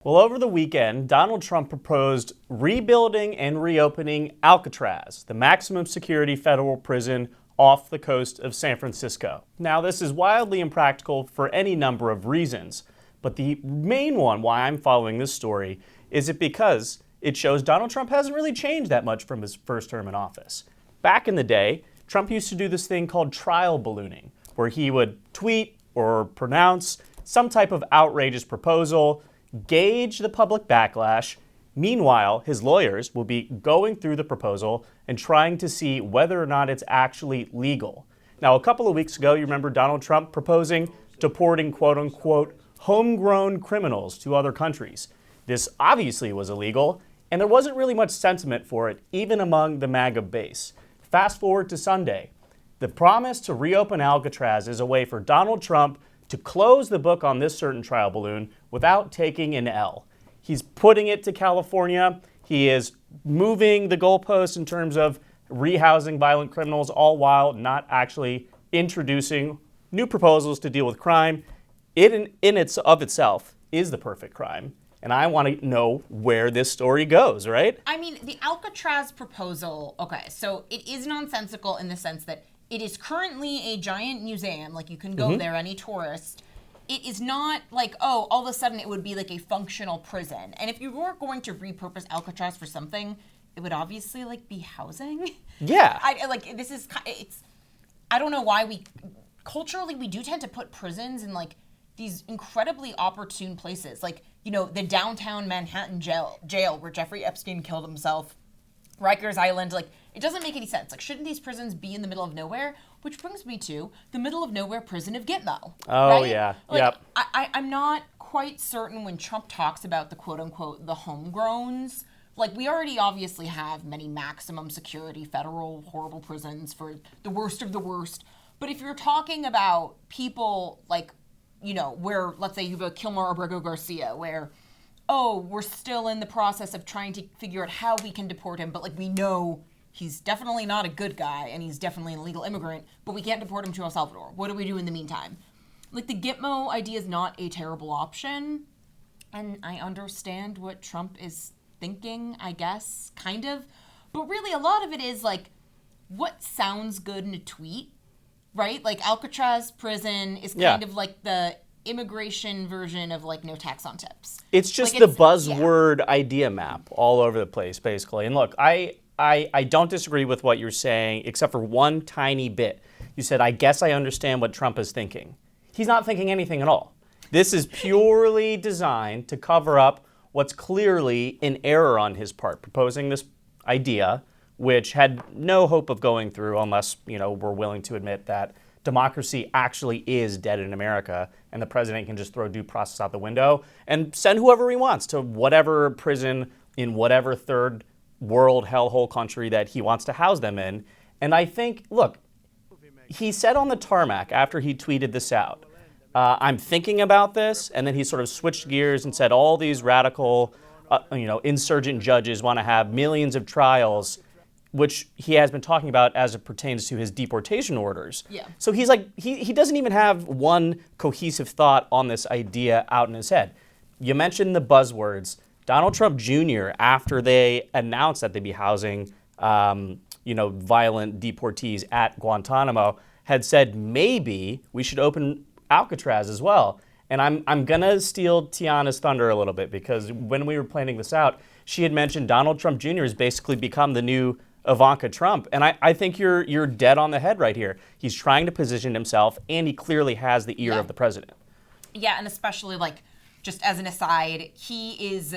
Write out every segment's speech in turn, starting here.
Well, over the weekend, Donald Trump proposed rebuilding and reopening Alcatraz, the maximum security federal prison off the coast of San Francisco. Now, this is wildly impractical for any number of reasons, but the main one why I'm following this story is because it shows Donald Trump hasn't really changed that much from his first term in office. Back in the day, Trump used to do this thing called trial ballooning, where he would tweet or pronounce some type of outrageous proposal, gauge the public backlash. Meanwhile, his lawyers will be going through the proposal and trying to see whether or not it's actually legal. Now, a couple of weeks ago, you remember Donald Trump proposing deporting quote-unquote homegrown criminals to other countries. This obviously was illegal, and there wasn't really much sentiment for it, even among the MAGA base. Fast forward to Sunday. The promise to reopen Alcatraz is a way for Donald Trump to close the book on this certain trial balloon without taking an L. He's putting it to California. He is moving the goalposts in terms of rehousing violent criminals, all while not actually introducing new proposals to deal with crime. It in itself is the perfect crime. And I want to know where this story goes, right? I mean, the Alcatraz proposal, okay, so it is nonsensical in the sense that it is currently a giant museum, like you can go there, any tourist. It is not like, oh, all of a sudden it would be like a functional prison. And if you were going to repurpose Alcatraz for something, it would obviously like be housing. Yeah. I don't know why culturally we do tend to put prisons in like these incredibly opportune places. Like, you know, the downtown Manhattan jail where Jeffrey Epstein killed himself, Rikers Island, like, it doesn't make any sense. Like, shouldn't these prisons be in the middle of nowhere? Which brings me to the middle of nowhere prison of Gitmo. Oh, right? yeah. Like, yep. I'm not quite certain when Trump talks about the quote-unquote the homegrowns. Like, we already obviously have many maximum security federal horrible prisons for the worst of the worst. But if you're talking about people like, you know, where, let's say you have a Kilmer Abrego Garcia, where, oh, we're still in the process of trying to figure out how we can deport him, but like we know he's definitely not a good guy and he's definitely an illegal immigrant, but we can't deport him to El Salvador. What do we do in the meantime? Like, the Gitmo idea is not a terrible option, and I understand what Trump is thinking, I guess, kind of. But really, a lot of it is like, what sounds good in a tweet, right? Like, Alcatraz prison is kind of like the immigration version of like no tax on tips. It's just like the buzzword idea map all over the place, basically. And look, I don't disagree with what you're saying, except for one tiny bit. You said, I guess I understand what Trump is thinking. He's not thinking anything at all. This is purely designed to cover up what's clearly an error on his part, proposing this idea, which had no hope of going through unless, you know, we're willing to admit that democracy actually is dead in America, and the president can just throw due process out the window and send whoever he wants to whatever prison in whatever third world hellhole country that he wants to house them in. And I think, look, he said on the tarmac after he tweeted this out, I'm thinking about this, and then he sort of switched gears and said all these radical, insurgent judges want to have millions of trials, which he has been talking about as it pertains to his deportation orders. Yeah. So he's like, he doesn't even have one cohesive thought on this idea out in his head. You mentioned the buzzwords. Donald Trump Jr., after they announced that they'd be housing, violent deportees at Guantanamo, had said maybe we should open Alcatraz as well. And I'm gonna steal Tiana's thunder a little bit, because when we were planning this out, she had mentioned Donald Trump Jr. has basically become the new Ivanka Trump. And I think you're dead on the head right here. He's trying to position himself, and he clearly has the ear of the president. Yeah, and especially, like, just as an aside, he is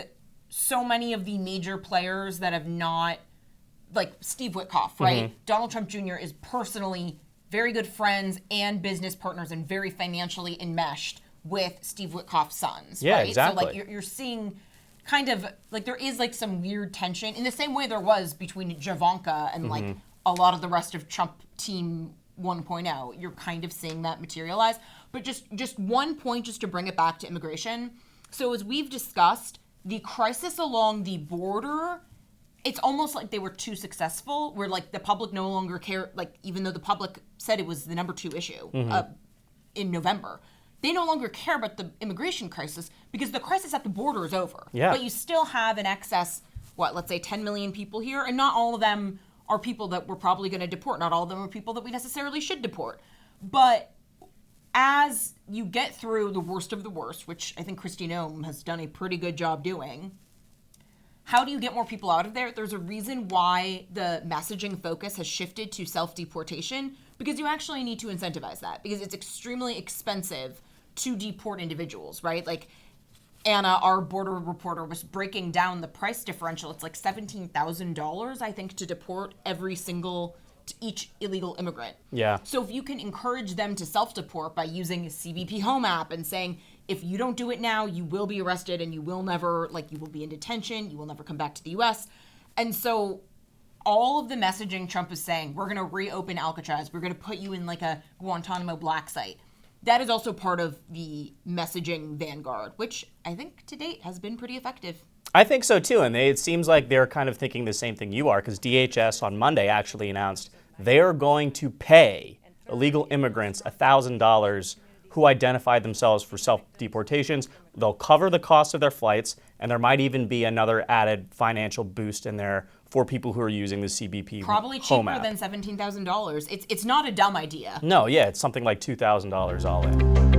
so many of the major players that have not, like Steve Witkoff, right? Mm-hmm. Donald Trump Jr. is personally very good friends and business partners and very financially enmeshed with Steve Witkoff's sons, right? Exactly. So, like, you're seeing kind of, like, there is, like, some weird tension in the same way there was between Javanka and, like, a lot of the rest of Trump Team 1.0. You're kind of seeing that materialize. But just one point, just to bring it back to immigration. So as we've discussed, the crisis along the border, it's almost like they were too successful, where, like, the public no longer care, like, even though the public said it was the number 2 issue in November. they no longer care about the immigration crisis because the crisis at the border is over. Yeah. But you still have in excess, let's say 10 million people here, and not all of them are people that we're probably going to deport. Not all of them are people that we necessarily should deport. But as you get through the worst of the worst, which I think Christian Datoc has done a pretty good job doing, how do you get more people out of there? There's a reason why the messaging focus has shifted to self-deportation, because you actually need to incentivize that, because it's extremely expensive to deport individuals, right? Like Anna, our border reporter, was breaking down the price differential. It's like $17,000, I think, to deport each illegal immigrant. Yeah. So if you can encourage them to self-deport by using a CBP Home app and saying, if you don't do it now, you will be arrested and you will never, you will be in detention, you will never come back to the US. And so all of the messaging Trump is saying, we're going to reopen Alcatraz, we're going to put you in a Guantanamo black site. That is also part of the messaging vanguard, which I think to date has been pretty effective. I think so too, and it seems like they're kind of thinking the same thing you are, because DHS on Monday actually announced they are going to pay illegal immigrants $1,000 who identify themselves for self-deportations. They'll cover the cost of their flights, and there might even be another added financial boost in there for people who are using the CBP Probably Home cheaper app. than $17,000. It's not a dumb idea. No, yeah, it's something like $2,000 all in.